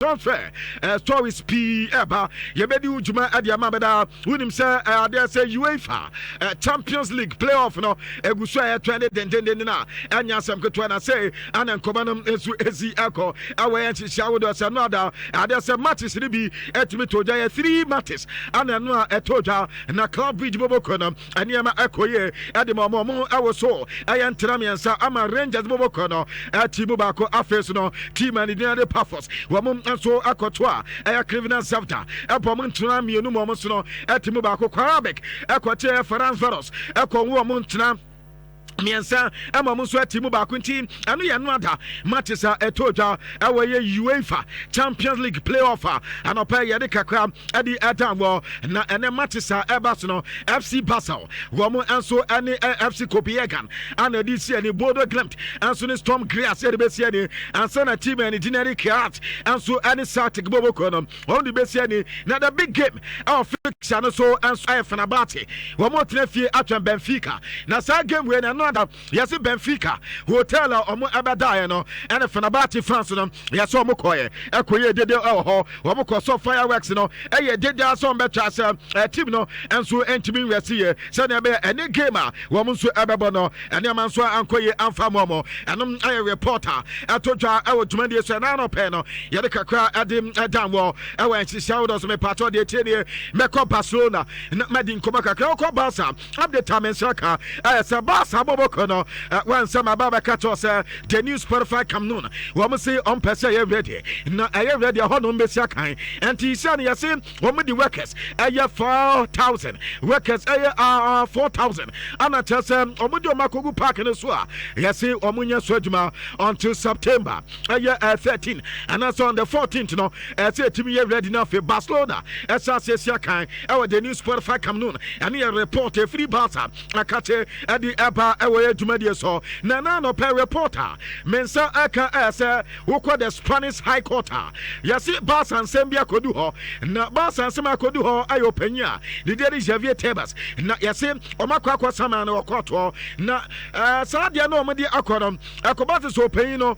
transfer stories P eba yebedi ujuma adi amabeda unim say they say UEFA Champions League playoff no egusu aye 20 na anya sam keto na say anan komanum esu ezi eko awe enchia wodo say no ada ade say matches ni bi etimi toja ye 3 matches ana no etoja na club bridge boboko no aniama ekoye ade mo awo so aye ntram yansa ama Rangers boboko no timu bako afes no team and the Pafos wamum so akotwa aya criminal safta ebom ntuna mienu mo so no etimu ba ko Kwabek ekoche France Varos ekonwo mo ntuna miensa ema muso atimu ba kunti anu ye no ada matches etoja awaye UEFA Champions League playoff anopa ye de kakra adi adamwo na ene matches eba so no FC Basel wo mo enso ene FC Copenhagen ana di si ene Bodo Glimt enso ne Storm Graz ye de be si ene enso na team ene Dinari Kiat enso ene Celtic Boboko no on di be si ene na the big game of fixture no so enso Fenerbahce wo mo trefie atwa Benfica na sa game we na no yes Benfica hotel omo abadaye no and Fenerbahce France no yes omo koye ekoye dede ho omo ko so fireworks no eye dede aso betwa se team no enso entimi wese se na be any game omo so abebo no ene man so ankoye amfa momo enom aye reporter atodwa ewo dwumade so na no pe no ye de kakra adim adamwo ewo enchisia wodo so me pato de tie de meko Barcelona na madin koba kakra ko Barca update amensaka se Barca bobo when some Baba Kato say the new Spotify come noon. Woman say on Pesa ready. Now I am ready a honor Messiah and he said, yes, woman the workers, 4,000 workers, 4,000. And I tell them, Omudio Makogu Park in the Swa. Yes, Omunya Swedma until September 13. And that's on the 14th. No, I say to me, ready now for Barcelona. As I say, the new Spotify come noon. And he report a free Barca. I catch at the Abba. Jumadia so Nana no per reporter Mensa aka ese woko the Spanish High Court yasi Barca and Sembia kodu ho na Barca and Sema kodu ho ayo penya the day Javier Tebas na yasi omakwa sama na court na sadia no omedi akodom akobase so penyi no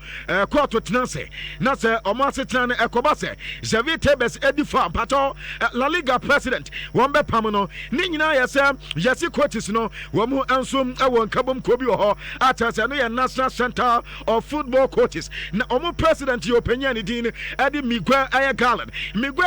court tenanse na se omase tena ekobase Javier Tebas edifa pato La Liga president wombe pam no ni nyina yasi coaches no womu ansum awon kabom kobi ho atase no ye National Center of Football Coaches na omo president yo penya din edi Miguel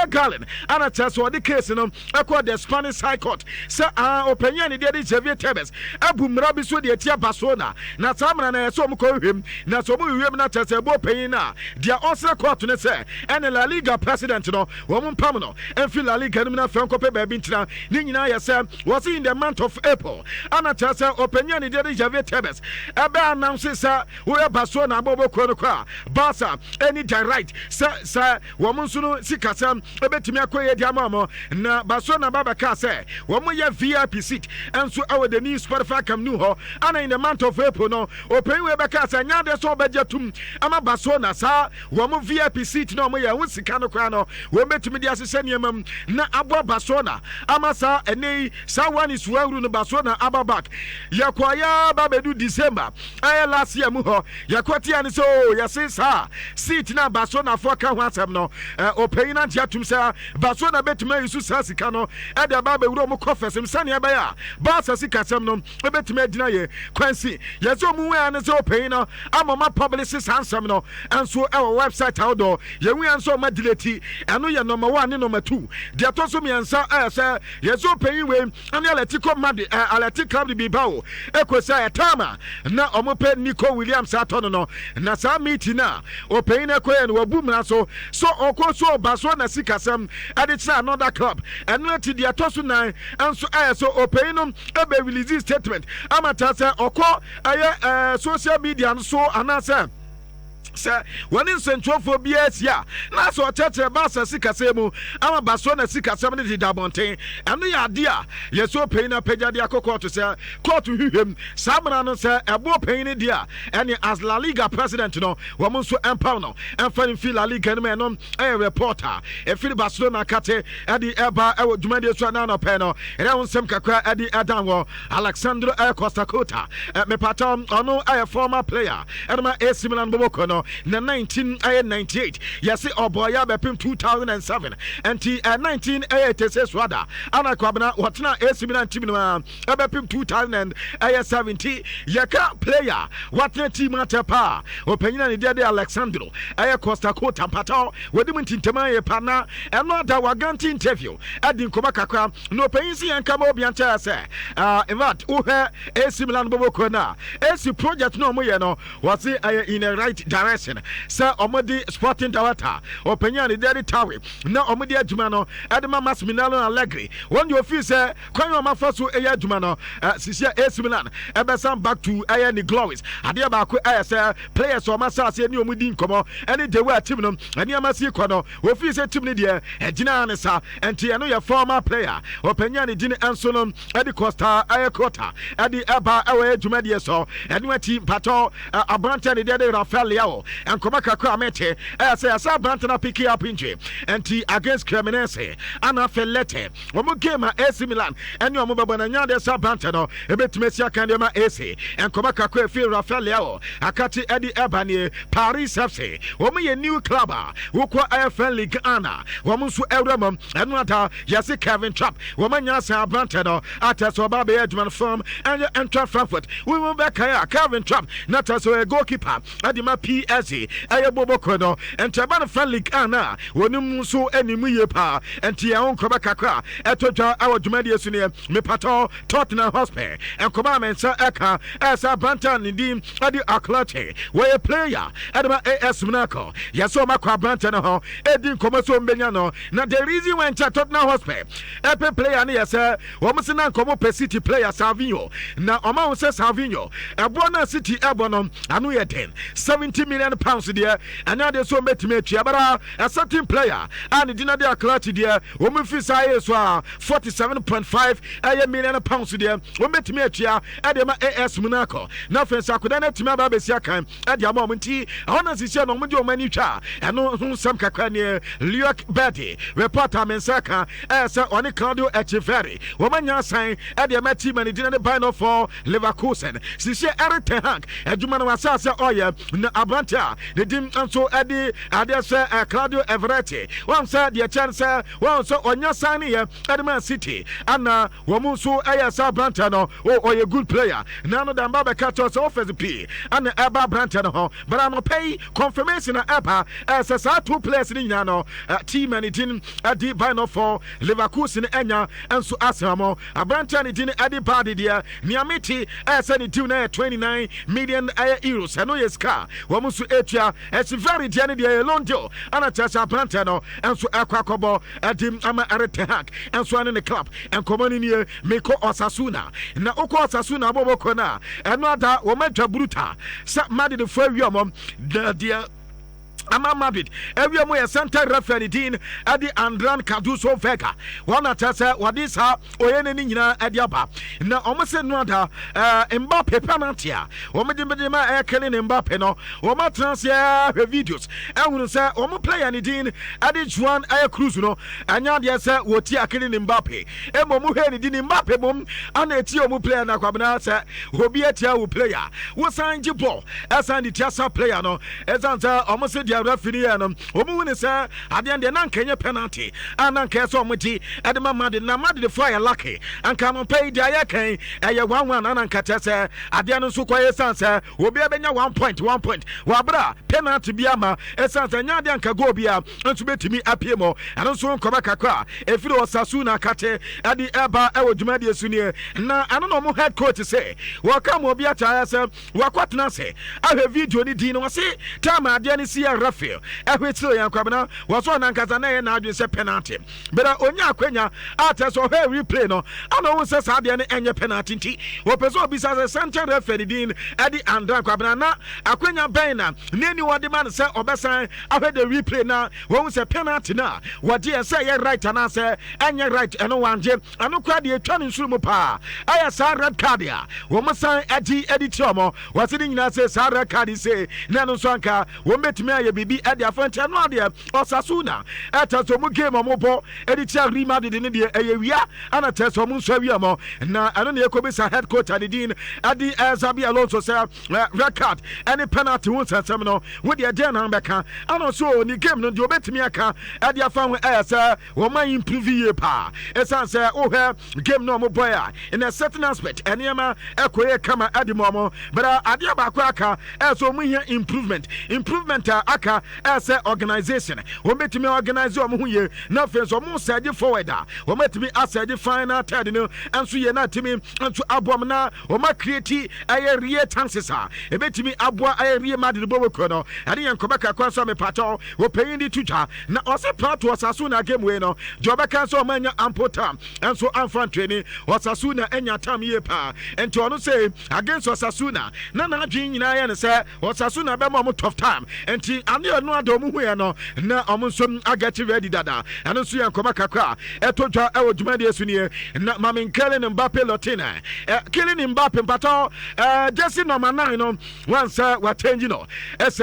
Gallen ana tase o de case no akọ the Spanish High Court say openya ni de Javier Tebas abu mrabi so de etia Barcelona na samra na so mo ko hwem na so mo hwem na tase bo penyin na dia osre court ne say ene La Liga president no wo mo pam no enfi La Liga no na franco pe ba bi ntina ni nyina ye say was in the month of April ana tase openya ni de Javier Tebas ebe announce say we Barcelona bobo kro kwa Barca any direct say wo mo nso no sikasam ebetimi akoye dia mamo na Barcelona baba ka say wo mo ye VIP seat enso awe the new Spotify come new ho ana in the month of April no open we be ka say nya de so budgetum ama Barcelona sa wo mo VIP seat no mo ye ho sika no kwa no wo betimi dia sese niamam na abo Barcelona ama sa ene sa one is well no Barcelona aba back yakwaya babedu December last year mu ho yakwati ani so yase sa seat na Barcelona for ka ho asem no open na tiatum sa Barcelona betuma yusu sa sika no e da ba bewuro mu kofesem sane ba ya Barca sika sem no betuma dina ye kwansi yase mu we ani so open no amama publicist ansem no enso e website outdoor ye wi anso ma delete eno ye number 1 and number 2 de to so mi ansa say yase open we ani Atletico Madrid Athletic Club de Bilbao ekosa etama na omope Nico Williams atono no na sa meeting na open na koye no wabu mna so okoso Barcelona sikasem ade try another club and no ti dia toso nan enso so open no ebe release statement amata say okọ social media so anasa say when in central for BS na so tete Barca sikasemu ama Barcelona sikasem ne dabonten eno ya dia yeso pay na pagya dia kokọ to say court hwem samra no say ebo pay ne dia ene as La Liga president no wo mo so empower no emfa fi La Liga no no reporter e fi Barcelona kate e di eba e dwumade so na no pay no e won sem kakra e di edanwo Alexandro Costa Cota me patom ono former player e ma AC Milan boboko no no na 1998 yɛse ɔbɔyɛ bɛpem 2007 nti 1986 rather ana kwabena wɔtena AC Milan team no ɛbɛpem 2070 yɛka player wɔtena team atepa ɔpanyina ne deɛ de Alexandro Costa Cota mpata wɔde mu ntintama yɛ pa na ɛno da waganti interview ɛdi nkɔmɔ kakra na ɔpanyin si yɛn kama obi ankyɛ sɛ in fact wohɛ AC Milan bɔbɔ na AC project no ɔmo yɛ no wɔse ɛyɛ in a right direction sɛ ɔmo de sporting director ɔpanyin ne deɛ de tawe na ɔmo de adwuma no ɛde ma Massimiliano Allegri wɔn de ofi sɛ kwan yɛ ɔmo afa so ɛyɛ adwuma no sisi AC Milan ɛbɛsan back to ɛyɛ ne glories adeɛ baako ɛyɛ sɛ players ɔmo asase ne ɔmo di nkɔmɔ ɛne de wɔ team no ɛne ama si kɔ no ofi sɛ team ne deɛ ɛgyina ne sa ɛnti ɛno yɛ former player ɔpanyin ne di ne ɛnso no ɛde Costa ɛyɛ Cota ɛde ɛba ɛwɔ adwuma deɛ so ɛne wati mpatɔ abrante ne deɛ de Rafael Leao nkɔmɔ kakra amete ɛyɛ sɛ yɛsɛ abrante na pick up injury ɛnti against Cremonese ana Felete wɔn game a AC Milan ɛne wɔn bɛbɔ na nya de sɛ abrante no ɛbɛtumi asi aka deɛ ma AC nkɔmɔ kakra efi Rafael Leao akati ɛde ɛba ne Paris FC wɔn yɛ new club a wokɔ AFL League Ana wɔn nso ɛwura mu ɛno ata yɛse Kevin Trapp wɔn anya sɛ abrante no ata sɛ ɔba bɛyɛ adwuma no fam ɛnyɛ Eintracht Frankfurt wɔn bɛka Kevin Trapp na ta sɛ goalkeeper ɛde ma PSG ɛyɛ boboko no ɛntɛba no AFL League Ana wɔn nso anim yie paa ɛnti ɛho nkɔba kakra ɛtɔ dwa awɔ dwumadie so ne mepatɔ Tottenham Hotspur nkɔba amensa ɛka ɛsɛ abrante ne din ɛde Aklache wɔyɛ player ɛde ma AS Monaco yɛsɛ ɔma kɔ abrante no ho ɛdi nkɔmɔ so mbɛnya no na the reason why nkyɛ Tottenham Hotspur ɛpɛ player no yɛ sɛ wɔn se na nkɔmɔ pɛ City player Savinho na ɔma wɔn sɛ Savinho ɛboɔ na City ɛbɔ no ano yɛ den 70 million pounds deɛ ɛnyɛ adeɛ so mbɛtumi atua bara a certain player a ne dina de Aklachi deɛ wɔn fi saa yɛ so a 47.5 ɛyɛ million pounds deɛ wɔn bɛtumi atua ɛde ma AS Monaco na fɛn sɛ akoda na tumi aba abɛsi akan ɛde ama wɔn ti ɛhɔ na sisi na wɔn de wɔn ani twa ɛno ho nsɛm kakra ne Luke Berti reporter mensaka ɛsɛ ɔne Claudio Echeverri wɔn anya asan ɛde ma team ne dina de ban for Leverkusen sisi Erik ten Hag adwuma no wasa sɛ ɔyɛ na abrante a ne dim nso ɛde adeɛ sɛ Claudio Everetti wɔn sɛ deɛ kyɛn sɛ wɔn sɛ ɔnya san ne yɛ ɛde ma City ana wɔn nso ɛyɛ sɛ abrante no ɔyɛ good player na no damba bɛka kyɛw sɛ offensive p ana ɛba abrante no ho bara no pay confirmation na ɛba ɛsɛ saa two players ne nyinaa no team and din ɛde ban for Leverkusen ɛnya nso asɛm abrante ne din ɛde ba de deɛ niamiti ɛsɛ ne team na 29 million euros ɛno yɛ ska wɔn nso etua ɛsi very deɛ ne deɛ loan deal ana kyerɛ abrante no nso ɛkɔ akɔbɔ ɛde ama Erik ten Hag nso ane ne club nkɔmɔ ne nie mekɔ Osasuna na okɔ Osasuna abɔbɔkɔ na ɛno ada wɔn atwa bruta sɛ Madrid fo awiam deɛ ama Madrid every mo center referee din adi Andran Cardoso Vega wana tese wadi sa oyene ni nyina adi aba na omo se no ada Mbappe penalty a omo de ma ekele ne Mbappe no omo transfer videos ehunu se omo player ni din adi Juan Cruz no anya de se woti akele ne Mbappe emo mu he ni din Mbappe mom ana eti omo player na kwabena se obi etia wo player wo sanji ball esan di tiasa player no esan se omo se referee no omu wini say ade de na nkenye penalty ana nke so omuti ade ma Madrid na Madrid fire lucky anka no pay dia ya kan eye 1-1 ana nka te say ade no so koye sanse obi abenya 1 point wa bra penalty bi ama esanse nya ade anka go bia nso betimi apie mo ana so nkoba kakra efiri Osasuna kate ade eba ewo dwumade esuni na ano no mo head coach say wo ka mo bia cha say wakotena say ahwe video ni din no say time ade ni see Rafael ehwetiro yankwabena waso nankasa na ye na adwen se penalty bera onya akwanya ateso he replay no ana won se saade ne enye penalty nti wo peso obisa se center referee din edi Andran kwabena na akwanya ben na neni wode man se obesan ahwe the replay na won se penalty na wode se ye right na se enye right eno wanje ano kwa de etwa ne nsuru mu pa aya sa red card ya wo masan edi tiomo wase de nyina se sa red card se na no so anka wo betimi bibi e dia fantia no ade Osasuna etaso mu game omobo editia Real Madrid ne de eyewia ana teso mu nso awia mo na ano ne ekobisa head coach Adidin adi Zabi Alonso say record any penalty won sensem no we de agenda na beka ano so ni game no de obetimi aka ade afa ho say wo man improve ye pa esan say oh game no mo boy in a certain aspect enema ekoye kama ade mo but ade ba kwa aka so mu here improvement aka say organization wo betimi organize o mo hu ye na fe so mo say forward wo betimi asage final third no enso ye na timi enso abom na wo ma create aye real chances ebetimi aboa aye real Madrid boboko no ade yen kobaka kwa so me pato wo payin di tuja na ose plato Osasuna game we no jobeka so manya ample time enso amfan training Osasuna enya time ye pa enti ono say against Osasuna na adwin nyina ye ne say Osasuna be mo tough time enti ane no adom hu ye no na omo so agati ready dada eno so yen kobaka kwa etodwa e odwumade esuni na mamenkele ne Mbappe Lotina killing Mbappe pato jersey number 9 no once we change no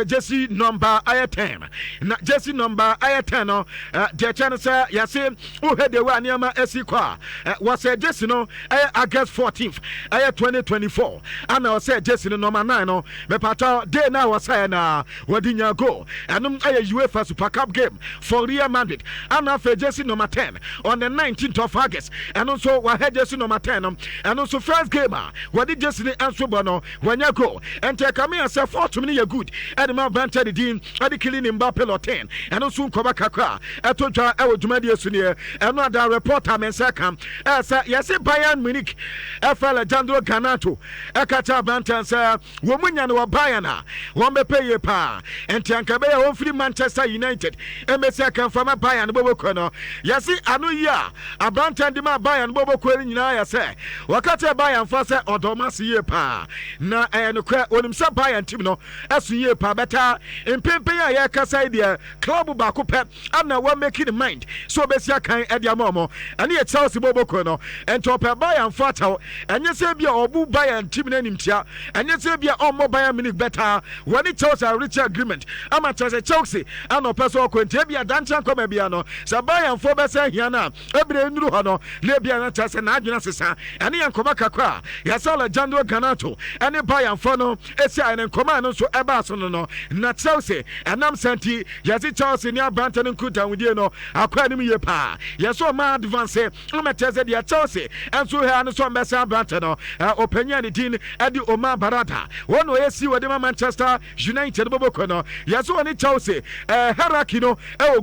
jersey number 10 na jersey number 10 no the chance ya say who had the one niama esikwa was jersey no August 14th 2024 and I say jersey number 9 no me pato day now was na wadinya go anum UEFA Super Cup game for Real Madrid and after jersey number 10 on the 19th of August and also we had jersey number 10 and also first game what did jersey answer bono when you go and take me and say 4 to me you good and my banter the dean and the killing Mbappe 10 and also cover kakra etoja e odwumade esuni and no other reporter men second say yes Bayern Munich FL Jandro Garnacho ekacha banter say wo munya no Bayern wo be pay pa and tanka be wo free Manchester United emese kan from Bayern boboko no yes anu ya abanter di ma Bayern boboko ni nyina ya say wakati Bayern for say odomasi ye pa na no kwa onim say Bayern team no asu ye pa beta empempe ya kasa dia club ba ko pet ana wa making the mind so besia kan e dia momo ane ye Chelsea boboko no ento pe Bayern fata enye say bia obu Bayern team na nimtia enye say bia omo Bayern Munich beta wani Chelsea reach agreement ama Chelsea ano person kwente bia danchan koma bia no say Bayern for be say hia na ebre nuru ho no le bia na Chelsea na adwena sesa ane ye nkoma kakra ya Salah Jandro Garnacho ane Bayern for no esi ane nkoma no so eba so no na Chelsea anam santi ya si Chelsea ni abanta no nkuta wudie no akwa ni ye pa ya so ma advance umeteze dia Chelsea enso he ane so mbesa abanta no openya ni din edi Omar Barada wono esi wode Manchester United boboko no ya so ni Chelsea hierarchy no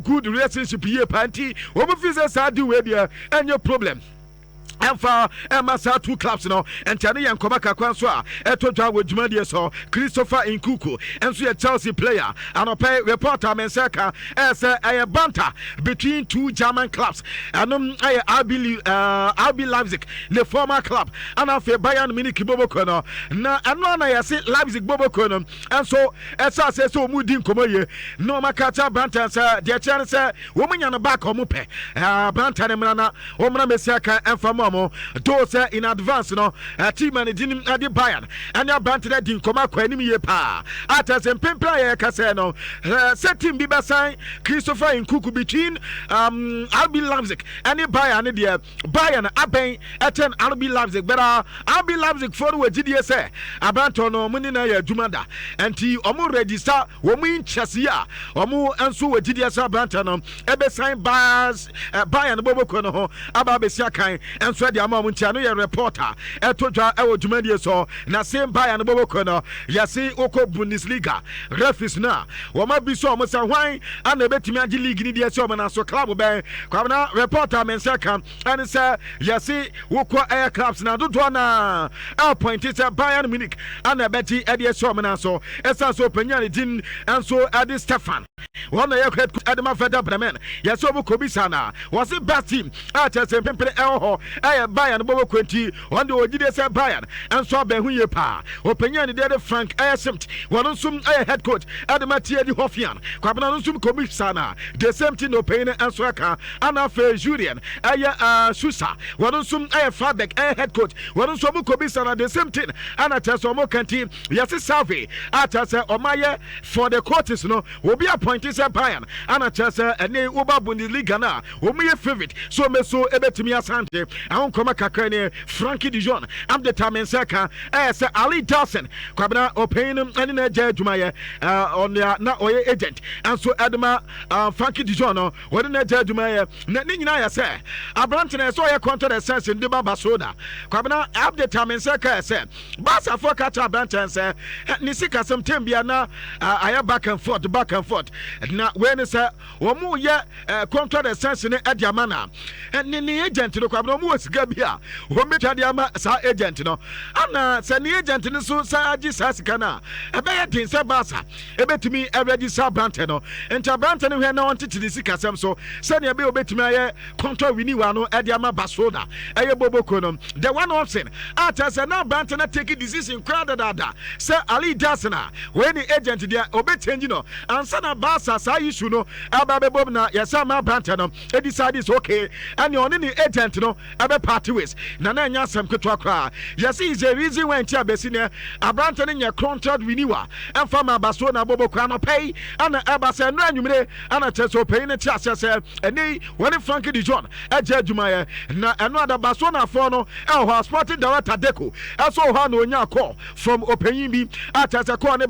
good relationship ye panti obufize sa di we bia enye problem Emfa Emasa two clubs no and Tani and Komaka Kwanswa Etoja with Jumadia so Christopher Nkuku and so a Chelsea player and a pay reporter Mensaka as a banter between two German clubs and RB Leipzig the former club and of Bayern Munich Bobokono na anona ya say Leipzig Bobokono and so as I say so mudin komoye no makata banter say the chance woman yana back omupe banter nemana omna Mesiaka and from those in advance no team and din adi Bayern and ya banted din koma kwanim ye pa atas empempla ye kase no set team biba sign Christopher Nkuku between RB Leipzig and Bayern the Bayern aben eten RB Leipzig but RB Leipzig for we gidi say abanto no muni na ya jumada enti omo register wo mu interest ya omo enso we gidi say abanto no ebe sign Bayern boboko no ho aba be sia kan so dia ma muntia no ye reporter etodwa e odwumadi so na same Bayern boboko no yasi oko Bundesliga refis na wo ma bi so mo sa hwan ana betimi agi league ni dia so mo na so club ben kwa na reporter men say kan and say yasi woko air clubs na dodo na appointed Bayern Munich ana beti e dia so mo na so esa so panyane din enso adi Stefan one ye head Adama Federal Bremen yasi obo kobisa na was it best team at Chelsea pempele ho Bayern bobo kwenti on the ogide say Bayern enso abehu ye pa opanyan de Frank Ayesimt wono nsum head coach Adematie di Hofian kwabena nsum commissioner the same thing opanyan enso aka anafe Julian Susa wono nsum Fabek head coach wono nsum commissioner the same thing ana teso mo kanti yesi Salve ata say omaye for the coaches no obi appointed say Bayern ana tese ene Uba Bundesliga na omaye favorite so meso ebetimi asante ahon koma kakra ne Frankie de Jong am determined seka say Ali Dawson kwabena opanyan ene na ja adwumaye on na oye agent and so Edma Frankie de Jong no wode na ja adwumaye na ne nyina ya say abrante na so oye contract sense ndi ba Barcelona kwabena am determined seka say Barca for catch abrante say ni sika some tembia na aya back and forth na when say omo ye contract sense ne adiama na ni agent no kwabena omo wasika bia o metwa adiama sa agent no ana say ni agent ni so sa agi sa sika na ebe ye tin say Barca ebetumi already sa brante no enta brante no hwe na on titi sika sem so say ne ebe obetumi aye contract renewal no adiama Barcelona eye boboko no the one option ata say na brante na take decision crowd dada say Ali Dasina when the agent dia obe change no ansa na Barca sa issue no aba be bob na yesa ma brante no e decide is okay and the only agent no ebe party ways na na nya sem ketwa kra yes is the reason when tia besine abrante no nya contract renewal and for ma Barcelona bobo kra no pay and eba say no anwumre and teso pay ne tia say eni when Frankie de Jong eje adwumaye na eno ada Barcelona for no e sporting director Deco eso ho na onya call from opanyin bi atasa call ne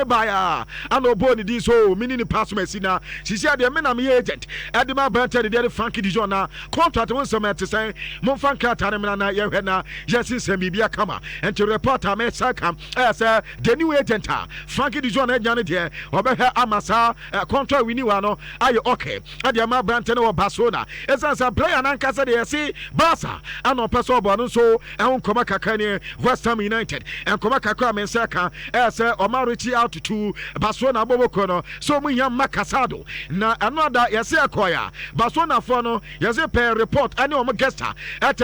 ba and oboni di so mini ni pass mesina sisi ade me na me agent edema brante de Frankie de Jong na contract won some at say mon franka tane me na ye hwe na yes sem bibia kama and to reporter me saka say the new agent Frankie de Jong anya ne de obehwe amasa contract renewal no aye okay ade ma brante ne wo Barcelona esansa player na nkasa de yesi Barca and person obo no so ehun koma kaka ne West Ham United and koma kaka men saka say Omar reach out to Barcelona boboko no so mu hia makasado na another yesi akoya Barcelona for no yesi per report any o guesta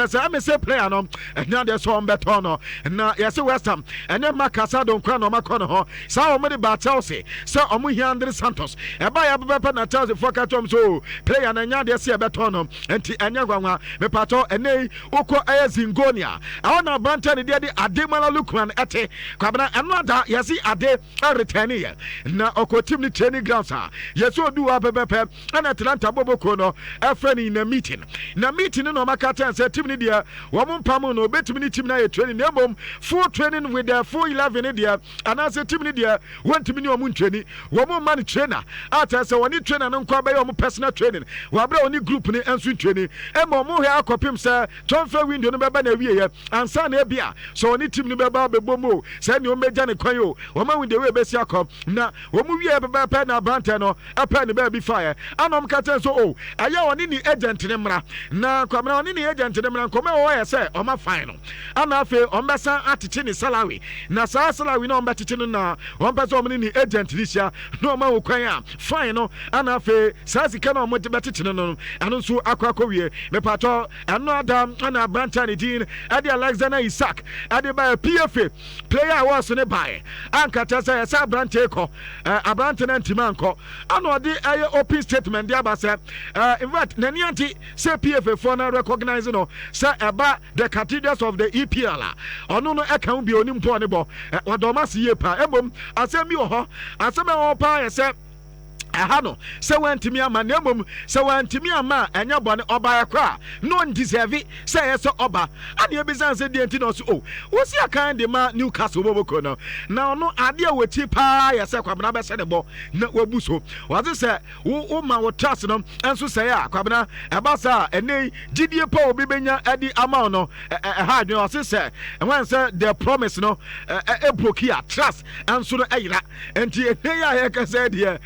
say am say player no na de so beto no na yesi West Ham and makasado nkwa no makono ho sa o de ba Chelsea say o mu hia Andre Santos e ba ya bepe na Chelsea for katom so player na nya de se beto no enti anya gwanwa me pato ene uko Zingonia awona brante ne de Ademala Lukman ete kwabena another yesi ade return here na okotim ni training grounds yesi odu wa pepepe na Atlanta boboko no efreni na meeting no makata say team ni dia wo mpam no betimi ni team na ye training na bom full training with the full 11 dia and say team ni dia wantimi ni omu training wo man trainer ata say woni trainer no nkwa be yo personal training wa bra oni group ni ensu training e mo mo he akopim say transfer window no beba na wie ye ansa na bia so oni team ni beba be bomo say ni o meja ne kwan yo wo ma win the way be si akop na wo mu wie beba pe na brante no epe ne be bi fire anom kata so o aya oni ni agent ne mra na kwamna oni ni agent ne mra nkoma wo ye say o ma fine no ana afi o mbesa atete ni salary na sa salary no mbetete no na o mbesa o ni agent ni sia no ma wo kwan a fine no ana afi sa sika no mo betete no anu so akwa wie me pato anu adam ana brante ni din ade Alexander Isaac ade ba PFA player was ne buy ankata say sa brante ko abrante na ntima nko ano ade aye open statement dia ba say in fact nani anti say PFA for na recognize no say eba the cathedrals of the EPL ono no e kan bi oni mpo ne bo wadoma se ye pa ebom asem bi ho asem e ho pa say ahano se wantimi ama na mom se wantimi ama enya bone oba yakra no deserve se yeso oba ade ebizan se de enti no so o wosi akan de ma Newcastle boboko no na ono ade a wati pa yese kwabena be se de bo na wabuso wazi se wo ma wo trust no enso se ya kwabena eba sa ene gidie pa obi benya adi ama no ha adwen wazi se when se the promise no e broke here trust enso no eyira enti ene ya ye ka se de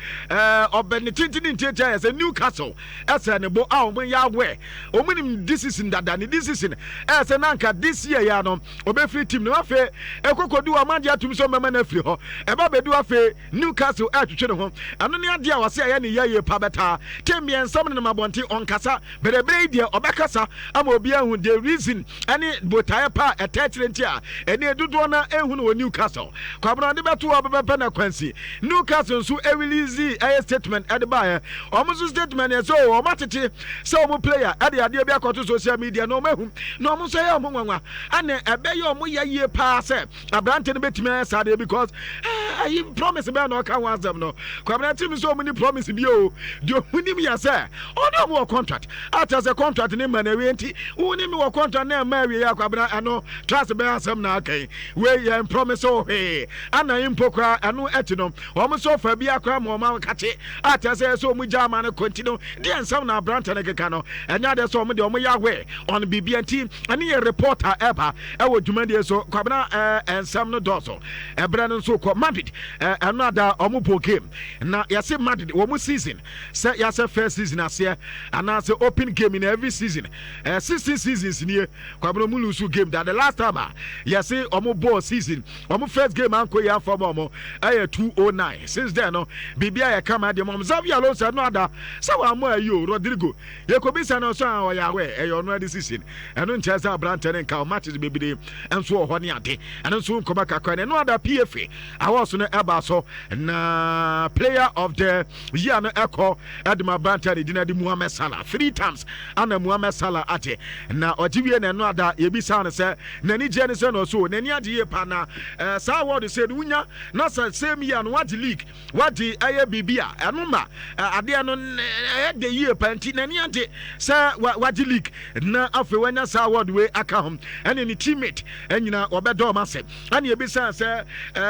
obeni tintini ntiatia as a Newcastle as a nebo a omo ya we omunim this season dada ni this season as a nanka this year ya no obefri team no afe ekokodu amadi atum so mema na firi ho eba bedu afe Newcastle atwetwe ne ho ano ne ade a wase ya ne yaye pa beta temien sam ne mabonte onkasa berebre die obekasa ama obi ahu the reason ani botaye pa etechire ntia ene dudu na ehu no Newcastle kwabra de beto obebepe na kwansi Newcastle so e release a statement at the buyer almost statement so o matete so mo player ade ade bi akoto social media no mahu no mo so ya mo nwanwa ane ebe ye mo yaye pa se abrante no betime sade because I promise be no kan was them no kwabra team so many promise bi o di onim ya say no more contract after the contract ni man we enti woni me wo contract na ma we ya kwabra ano trust be asem na akai we ya promise o he ana impokra ano etino o so fa bi akra mo ma kache after say so mu jama na continue the ensam na branta na keka no enya de so mo de o mo ya we on BBN team ani ye reporter eba e wo dwuma de so kwabra ensam no doso ebra no so ko Madrid another o mo game na ya say Madrid wo mo season say ya say first season ase and say open game in every season 16 seasons in here kwabra mo lose game that the last time ya say o mo ball season o mo first game anko ya for mo 209 since then no bibia ya kama de mom Xavi Alonso no ada say wa mo ayo Rodrigo ye ko bisa no so an ya we e yo no decision eno nche say Abrante ne ka matches bebide enso ho ne ade eno nso nkoma kakwa ne no ada PFA awoso no eba so na player of the year no eko Edma Abrante de dinadi Mohamed Salah 3 times ana Mohamed Salah ate na ojiwie ne no ada ye bisa no say nani je ne say no so nani ade ye pa na sa word say unya na same year no what league what the aye bibia eno ma ade no the year panti nani ade say what the league na afi wanya sa word we aka hom ene ni teammate enyina obedo ma se ane ye bisa say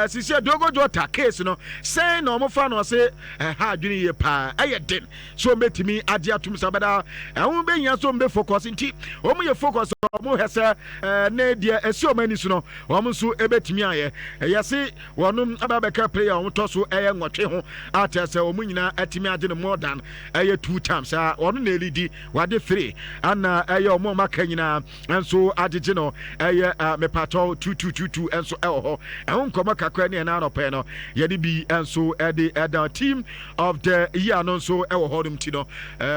sisi dogo jota case no say no mo fa no say ha adwini ye pa aye den so metimi ade atum sabada ehun be nya so mbe focus nti o mo ye focus o mo hese na dia esi o mani so no o mo so ebetimi aye yesi wonum ababeka player o to so eye nwotwe ho atese o mo nyina atimi ade no more than eye 2 times onu na elidi wade 3 ana eye o mo maka nyina enso agege no eye mepato 2222 enso ho ehun koma kakra ne na anọpa no ye de bi enso the team of the year no so ewo hodum ti no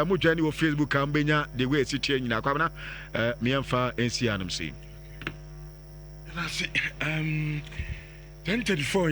mo dwani wo Facebook am benya the way si tie nyina kwabna me emfa ensi anum si na si 1034